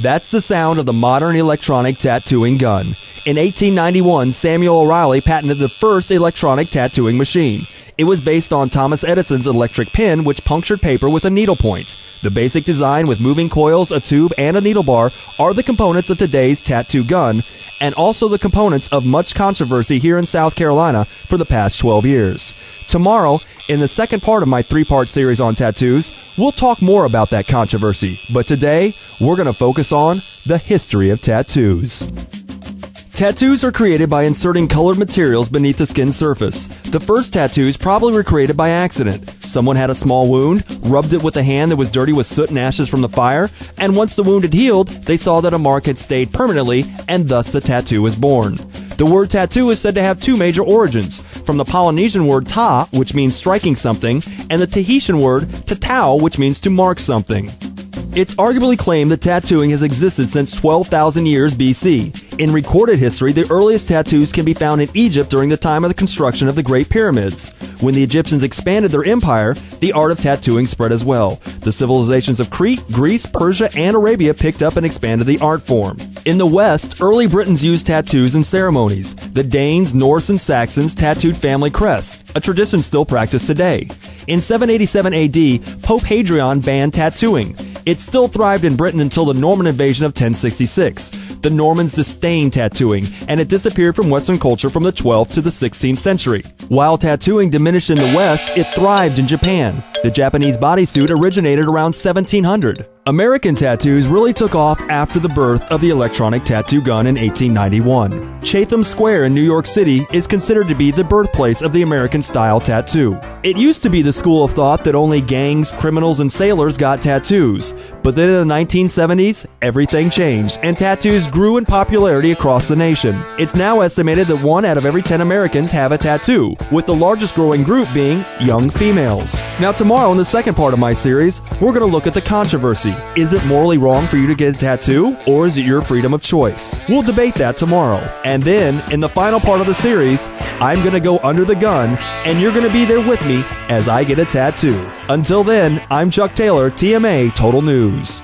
That's the sound of the modern electronic tattooing gun. In 1891, Samuel O'Reilly patented the first electronic tattooing machine. It was based on Thomas Edison's electric pen, which punctured paper with a needlepoint. The basic design with moving coils, a tube, and a needle bar are the components of today's tattoo gun, and also the components of much controversy here in South Carolina for the past 12 years. Tomorrow, in the second part of my 3-part series on tattoos, we'll talk more about that controversy, but today, we're going to focus on the history of tattoos. Tattoos are created by inserting colored materials beneath the skin surface. The first tattoos probably were created by accident. Someone had a small wound, rubbed it with a hand that was dirty with soot and ashes from the fire, and once the wound had healed, they saw that a mark had stayed permanently, and thus the tattoo was born. The word tattoo is said to have 2 major origins, from the Polynesian word ta, which means striking something, and the Tahitian word tatau, which means to mark something. It's arguably claimed that tattooing has existed since 12,000 years BC. In recorded history, the earliest tattoos can be found in Egypt during the time of the construction of the Great Pyramids. When the Egyptians expanded their empire, the art of tattooing spread as well. The civilizations of Crete, Greece, Persia, and Arabia picked up and expanded the art form. In the West, early Britons used tattoos in ceremonies. The Danes, Norse, and Saxons tattooed family crests, a tradition still practiced today. In 787 AD, Pope Hadrian banned tattooing. It still thrived in Britain until the Norman invasion of 1066. The Normans disdained tattooing, and it disappeared from Western culture from the 12th to the 16th century. While tattooing diminished in the West, it thrived in Japan. The Japanese bodysuit originated around 1700. American tattoos really took off after the birth of the electronic tattoo gun in 1891. Chatham Square in New York City is considered to be the birthplace of the American-style tattoo. It used to be the school of thought that only gangs, criminals, and sailors got tattoos. But then in the 1970s, everything changed, and tattoos grew in popularity across the nation. It's now estimated that 1 out of every 10 Americans have a tattoo, with the largest growing group being young females. Now tomorrow in the second part of my series, we're going to look at the controversy. Is it morally wrong for you to get a tattoo, or is it your freedom of choice? We'll debate that tomorrow. And then, in the final part of the series, I'm going to go under the gun, and you're going to be there with me as I get a tattoo. Until then, I'm Chuck Taylor, TMA Total News.